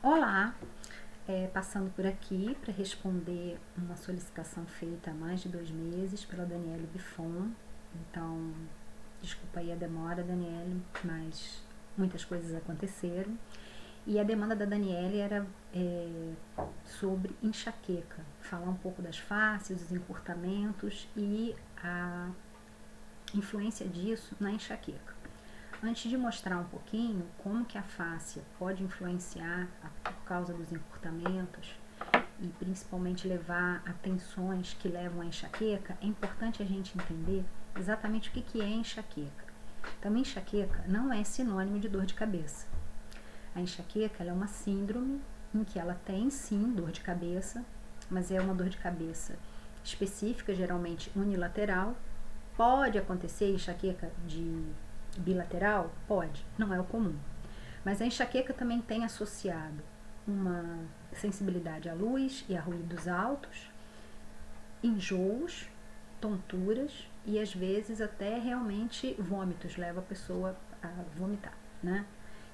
Olá, passando por aqui para responder uma solicitação feita há mais de 2 meses pela Daniele Bifon. Então, desculpa aí a demora, Daniele, mas muitas coisas aconteceram. E a demanda da Daniele era sobre enxaqueca, falar um pouco das faces, dos encurtamentos e a influência disso na enxaqueca. Antes de mostrar um pouquinho como que a fáscia pode influenciar por causa dos encurtamentos e principalmente levar a tensões que levam à enxaqueca, é importante a gente entender exatamente o que é enxaqueca. Então, enxaqueca não é sinônimo de dor de cabeça. A enxaqueca ela é uma síndrome em que ela tem sim dor de cabeça, mas é uma dor de cabeça específica, geralmente unilateral. Pode acontecer enxaqueca de bilateral? Pode, não é o comum. Mas a enxaqueca também tem associado uma sensibilidade à luz e a ruídos altos, enjoos, tonturas e às vezes até realmente vômitos, leva a pessoa a vomitar, né?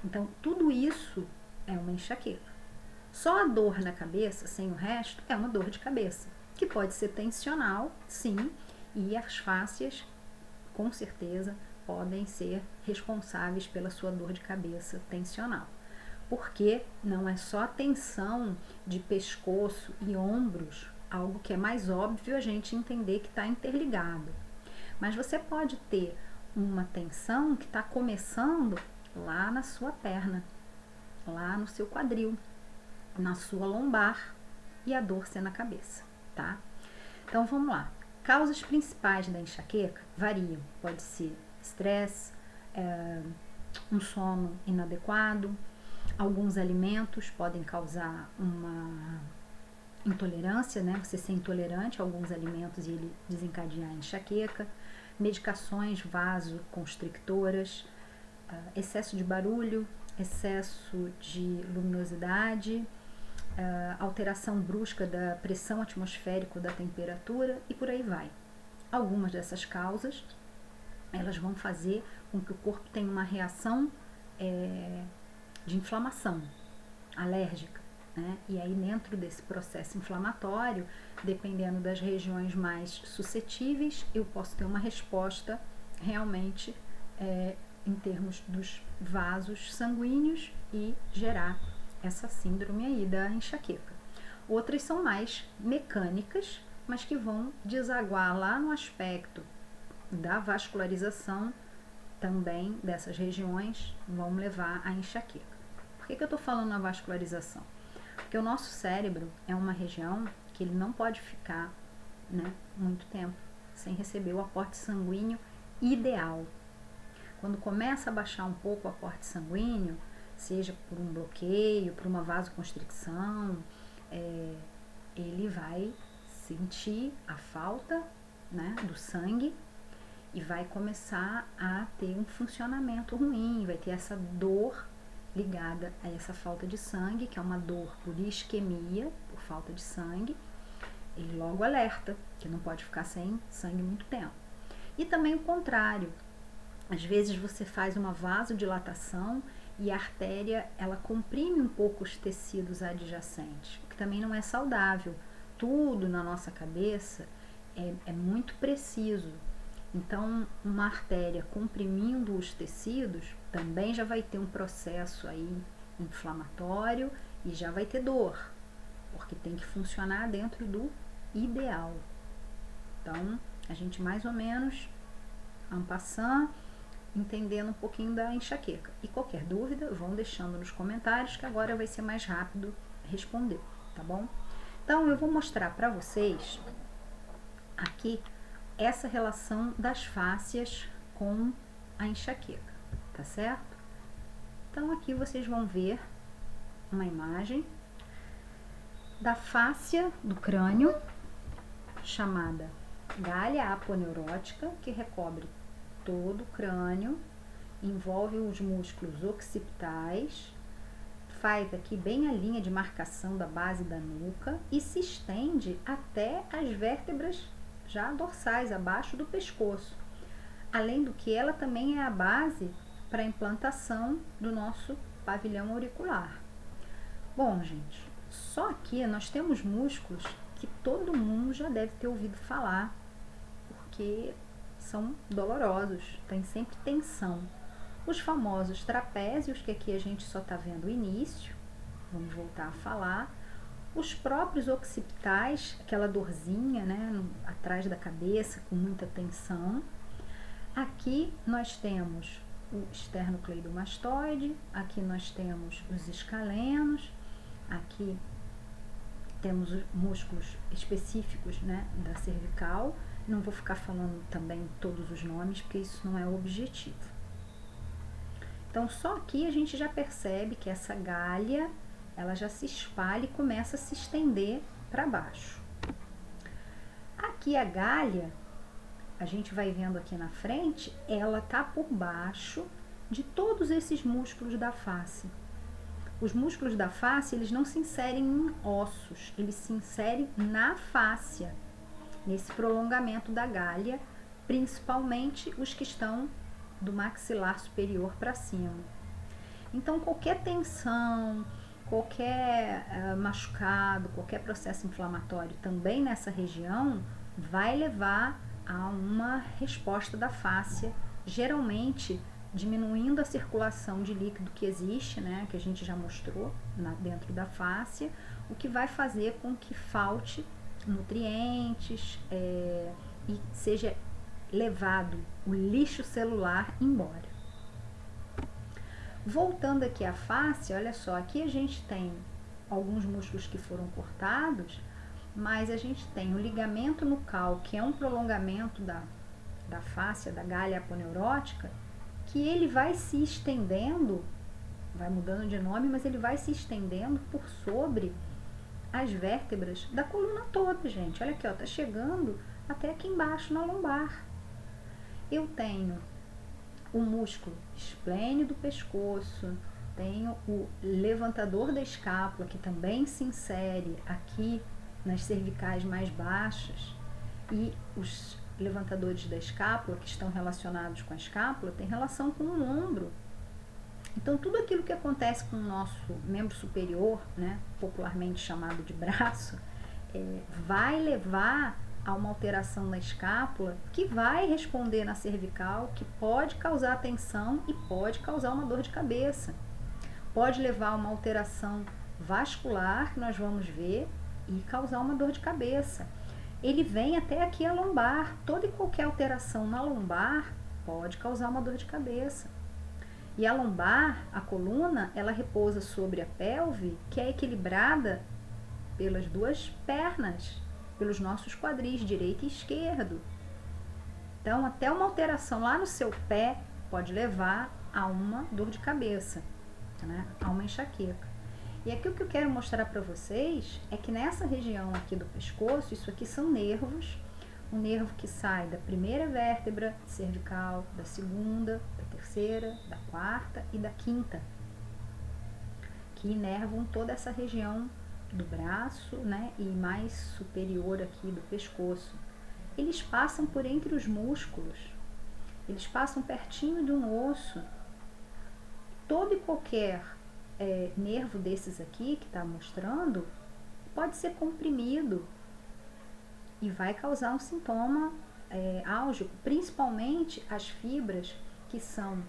Então, tudo isso é uma enxaqueca. Só a dor na cabeça, sem o resto, é uma dor de cabeça, que pode ser tensional, sim, e as fáscias, com certeza, podem ser responsáveis pela sua dor de cabeça tensional. Porque não é só a tensão de pescoço e ombros, algo que é mais óbvio a gente entender que está interligado. Mas você pode ter uma tensão que está começando lá na sua perna, lá no seu quadril, na sua lombar e a dor ser na cabeça, tá? Então vamos lá. Causas principais da enxaqueca variam. Pode ser estresse, um sono inadequado, alguns alimentos podem causar uma intolerância, né? Você ser intolerante a alguns alimentos e ele desencadear a enxaqueca, medicações vasoconstrictoras, excesso de barulho, excesso de luminosidade, alteração brusca da pressão atmosférica ou da temperatura e por aí vai. Algumas dessas causas elas vão fazer com que o corpo tenha uma reação de inflamação alérgica, né? E aí dentro desse processo inflamatório, dependendo das regiões mais suscetíveis, eu posso ter uma resposta realmente em termos dos vasos sanguíneos e gerar essa síndrome aí da enxaqueca. Outras são mais mecânicas, mas que vão desaguar lá no aspecto da vascularização também dessas regiões, vão levar à enxaqueca. Por que eu estou falando na vascularização? Porque o nosso cérebro é uma região que ele não pode ficar, né, muito tempo sem receber o aporte sanguíneo ideal. Quando começa a baixar um pouco o aporte sanguíneo, seja por um bloqueio, por uma vasoconstricção, ele vai sentir a falta, né, do sangue e vai começar a ter um funcionamento ruim, vai ter essa dor ligada a essa falta de sangue, que é uma dor por isquemia, por falta de sangue. Ele logo alerta que não pode ficar sem sangue muito tempo. E também o contrário. Às vezes você faz uma vasodilatação e a artéria ela comprime um pouco os tecidos adjacentes, o que também não é saudável. Tudo na nossa cabeça é muito preciso. Então, uma artéria comprimindo os tecidos também já vai ter um processo aí inflamatório e já vai ter dor, porque tem que funcionar dentro do ideal. Então, a gente mais ou menos, en passant, entendendo um pouquinho da enxaqueca. E qualquer dúvida, vão deixando nos comentários que agora vai ser mais rápido responder, tá bom? Então, eu vou mostrar para vocês aqui essa relação das fáscias com a enxaqueca, tá certo? Então, aqui vocês vão ver uma imagem da fáscia do crânio, chamada galha aponeurótica, que recobre todo o crânio, envolve os músculos occipitais, faz aqui bem a linha de marcação da base da nuca e se estende até as vértebras já dorsais, abaixo do pescoço. Além do que ela também é a base para a implantação do nosso pavilhão auricular. Bom, gente, só aqui nós temos músculos que todo mundo já deve ter ouvido falar, porque são dolorosos, tem sempre tensão. Os famosos trapézios, que aqui a gente só está vendo o início, vamos voltar a falar. Os próprios occipitais, aquela dorzinha, né, atrás da cabeça, com muita tensão. Aqui nós temos o esternocleidomastoide, aqui nós temos os escalenos, aqui temos os músculos específicos, né, da cervical. Não vou ficar falando também todos os nomes, porque isso não é o objetivo. Então, só aqui a gente já percebe que essa galha, ela já se espalha e começa a se estender para baixo. Aqui a galha, a gente vai vendo aqui na frente, ela tá por baixo de todos esses músculos da face. Os músculos da face, eles não se inserem em ossos, eles se inserem na fáscia, nesse prolongamento da galha, principalmente os que estão do maxilar superior para cima. Então, qualquer tensão, qualquer machucado, qualquer processo inflamatório também nessa região vai levar a uma resposta da fáscia, geralmente diminuindo a circulação de líquido que existe, né, que a gente já mostrou dentro da fáscia, o que vai fazer com que falte nutrientes e seja levado o lixo celular embora. Voltando aqui à face, olha só, aqui a gente tem alguns músculos que foram cortados, mas a gente tem o ligamento nucal, que é um prolongamento da fáscia, da galha aponeurótica, que ele vai se estendendo, vai mudando de nome, mas ele vai se estendendo por sobre as vértebras da coluna toda, gente. Olha aqui, ó, tá chegando até aqui embaixo na lombar. Eu tenho o músculo esplênio do pescoço, tenho o levantador da escápula, que também se insere aqui nas cervicais mais baixas, e os levantadores da escápula, que estão relacionados com a escápula, tem relação com o ombro. Então, tudo aquilo que acontece com o nosso membro superior, né, popularmente chamado de braço, vai levar a uma alteração na escápula que vai responder na cervical, que pode causar tensão e pode causar uma dor de cabeça. Pode levar a uma alteração vascular, que nós vamos ver, e causar uma dor de cabeça. Ele vem até aqui a lombar. Toda e qualquer alteração na lombar pode causar uma dor de cabeça. E a lombar, a coluna, ela repousa sobre a pelve, que é equilibrada pelas duas pernas, pelos nossos quadris direito e esquerdo. Então, até uma alteração lá no seu pé pode levar a uma dor de cabeça, né? A uma enxaqueca. E aqui o que eu quero mostrar para vocês é que nessa região aqui do pescoço, isso aqui são nervos, um nervo que sai da primeira vértebra cervical, da segunda, da terceira, da quarta e da quinta, que inervam toda essa região do braço, né, e mais superior aqui do pescoço. Eles passam por entre os músculos, eles passam pertinho de um osso. Todo e qualquer nervo desses aqui que está mostrando pode ser comprimido e vai causar um sintoma álgico, principalmente as fibras que são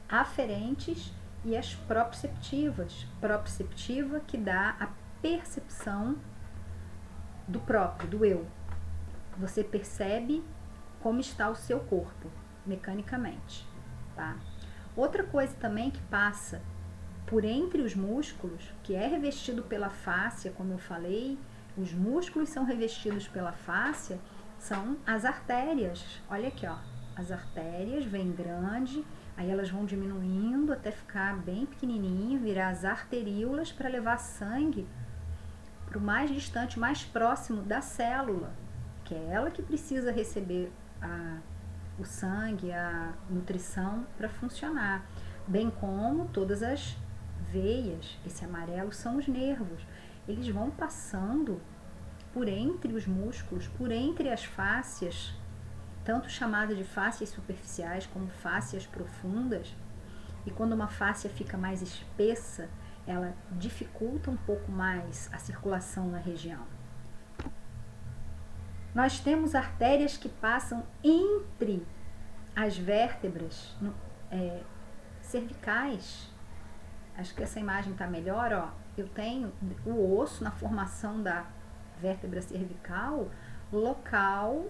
aferentes e as proprioceptivas. Proprioceptiva que dá a percepção do próprio, do eu. Você percebe como está o seu corpo, mecanicamente, tá? Outra coisa também que passa por entre os músculos, que é revestido pela fáscia, como eu falei, os músculos são revestidos pela fáscia, são as artérias. Olha aqui, ó, as artérias vêm grande, aí elas vão diminuindo até ficar bem pequenininho, virar as arteríolas para levar sangue para o mais distante, mais próximo da célula, que é ela que precisa receber o sangue, a nutrição para funcionar, bem como todas as veias. Esse amarelo são os nervos. Eles vão passando por entre os músculos, por entre as fáscias, tanto chamada de fáscias superficiais como fáscias profundas. E quando uma fáscia fica mais espessa, ela dificulta um pouco mais a circulação na região. Nós temos artérias que passam entre as vértebras cervicais. Acho que essa imagem está melhor, ó. Eu tenho o osso na formação da vértebra cervical, local,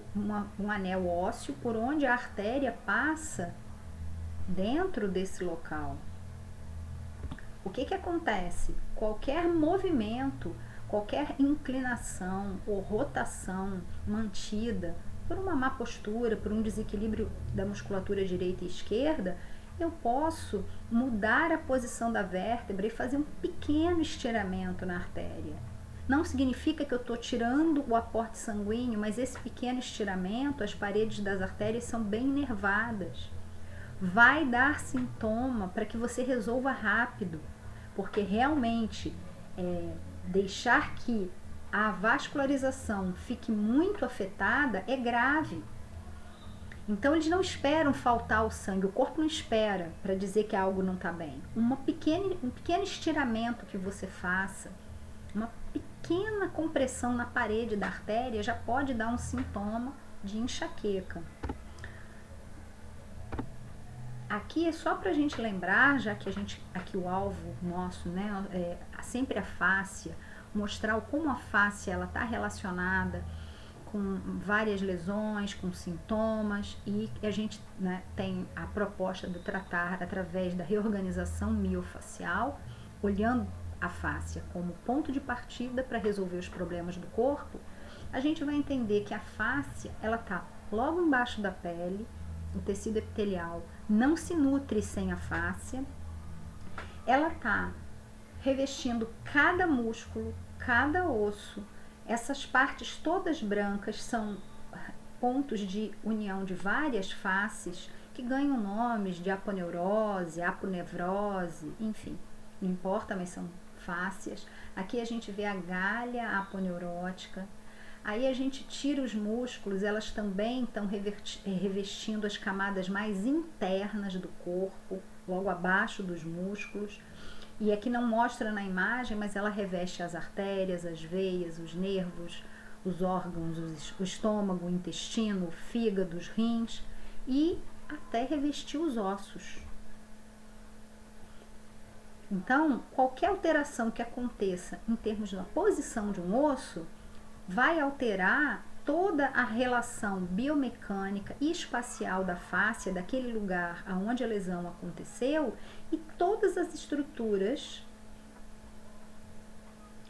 um anel ósseo por onde a artéria passa dentro desse local. O que acontece? Qualquer movimento, qualquer inclinação ou rotação mantida por uma má postura, por um desequilíbrio da musculatura direita e esquerda, eu posso mudar a posição da vértebra e fazer um pequeno estiramento na artéria. Não significa que eu estou tirando o aporte sanguíneo, mas esse pequeno estiramento, as paredes das artérias são bem inervadas. Vai dar sintoma para que você resolva rápido, porque realmente deixar que a vascularização fique muito afetada é grave. Então eles não esperam faltar o sangue, o corpo não espera para dizer que algo não está bem. Um pequeno estiramento que você faça, uma pequena compressão na parede da artéria já pode dar um sintoma de enxaqueca. Aqui é só para a gente lembrar, já que aqui o alvo nosso, né, sempre a fáscia, mostrar como a fáscia ela está relacionada com várias lesões, com sintomas, e a gente, né, tem a proposta de tratar através da reorganização miofacial, olhando a fáscia como ponto de partida para resolver os problemas do corpo. A gente vai entender que a fáscia ela está logo embaixo da pele, o tecido epitelial não se nutre sem a fáscia, ela está revestindo cada músculo, cada osso. Essas partes todas brancas são pontos de união de várias faces que ganham nomes de aponeurose, aponevrose, enfim, não importa, mas são fáscias. Aqui a gente vê a galha aponeurótica. Aí a gente tira os músculos, elas também estão revestindo as camadas mais internas do corpo, logo abaixo dos músculos. E aqui não mostra na imagem, mas ela reveste as artérias, as veias, os nervos, os órgãos, o estômago, o intestino, o fígado, os rins e até revestir os ossos. Então, qualquer alteração que aconteça em termos da posição de um osso vai alterar toda a relação biomecânica e espacial da fáscia, daquele lugar aonde a lesão aconteceu, e todas as estruturas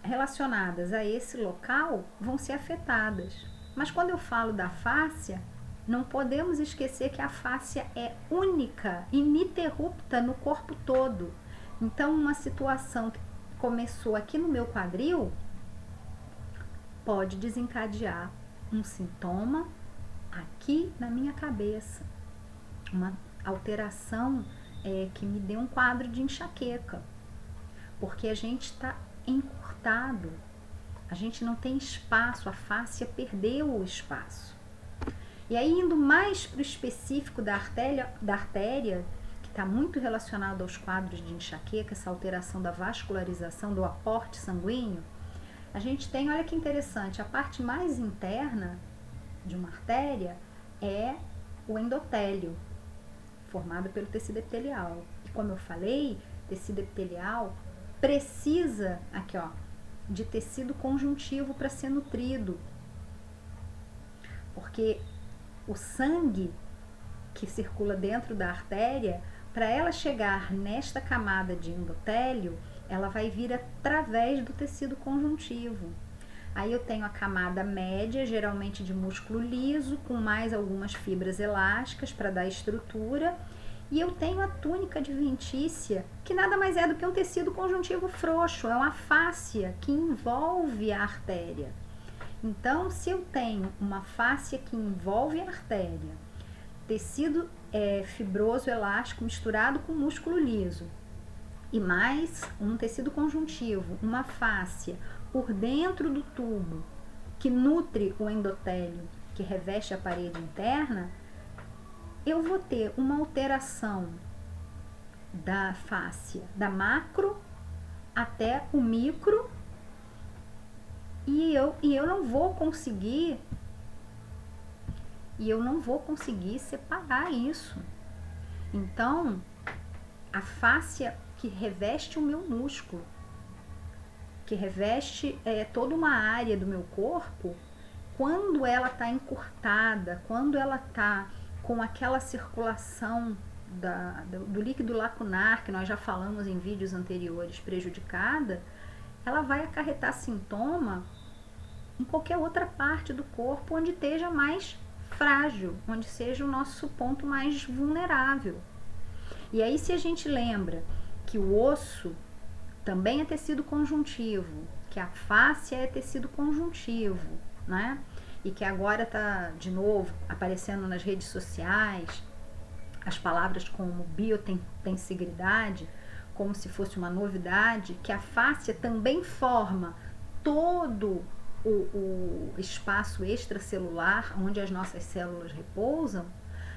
relacionadas a esse local vão ser afetadas. Mas quando eu falo da fáscia, não podemos esquecer que a fáscia é única, ininterrupta no corpo todo. Então, uma situação que começou aqui no meu quadril pode desencadear um sintoma aqui na minha cabeça, uma alteração que me dê um quadro de enxaqueca, porque a gente está encurtado, a gente não tem espaço, a fáscia perdeu o espaço. E aí, indo mais para o específico da artéria, que está muito relacionado aos quadros de enxaqueca, essa alteração da vascularização, do aporte sanguíneo, a gente tem, olha que interessante, a parte mais interna de uma artéria é o endotélio, formado pelo tecido epitelial. E como eu falei, tecido epitelial precisa, aqui ó, de tecido conjuntivo para ser nutrido. Porque o sangue que circula dentro da artéria, para ela chegar nesta camada de endotélio, ela vai vir através do tecido conjuntivo. Aí eu tenho a camada média, geralmente de músculo liso, com mais algumas fibras elásticas para dar estrutura. E eu tenho a túnica adventícia, que nada mais é do que um tecido conjuntivo frouxo, é uma fáscia que envolve a artéria. Então, se eu tenho uma fáscia que envolve a artéria, tecido fibroso elástico misturado com músculo liso, e mais um tecido conjuntivo, uma fáscia por dentro do tubo que nutre o endotélio, que reveste a parede interna, eu vou ter uma alteração da fáscia, da macro até o micro, e eu não vou conseguir separar isso. Então, a fáscia que reveste o meu músculo, que reveste toda uma área do meu corpo, quando ela está encurtada, quando ela está com aquela circulação do líquido lacunar, que nós já falamos em vídeos anteriores, prejudicada, ela vai acarretar sintoma em qualquer outra parte do corpo onde esteja mais frágil, onde seja o nosso ponto mais vulnerável. E aí, se a gente lembra que o osso também é tecido conjuntivo, que a fáscia é tecido conjuntivo, né? E que agora está de novo aparecendo nas redes sociais as palavras como biotensigridade, como se fosse uma novidade, que a fáscia também forma todo o espaço extracelular onde as nossas células repousam.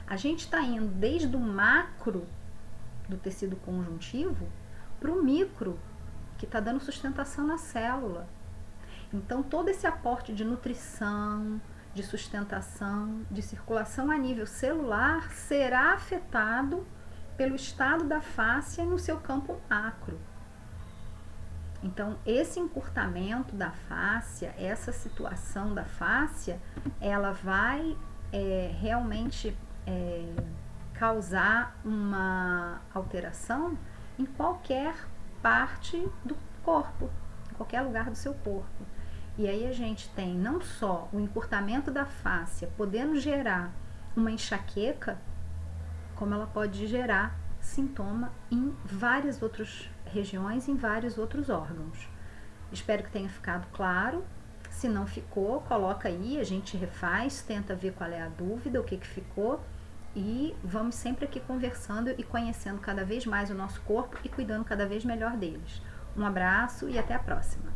A gente está indo desde o macro do tecido conjuntivo para o micro, que está dando sustentação na célula. Então, todo esse aporte de nutrição, de sustentação, de circulação a nível celular será afetado pelo estado da fáscia no seu campo macro. Então, esse encurtamento da fáscia, essa situação da fáscia, ela vai realmente causar uma alteração em qualquer parte do corpo, em qualquer lugar do seu corpo. E aí a gente tem não só o encurtamento da fáscia podendo gerar uma enxaqueca, como ela pode gerar sintoma em várias outras regiões, em vários outros órgãos. Espero que tenha ficado claro. Se não ficou, coloca aí, a gente refaz, tenta ver qual é a dúvida, o que ficou, e vamos sempre aqui conversando e conhecendo cada vez mais o nosso corpo e cuidando cada vez melhor deles. Um abraço e até a próxima!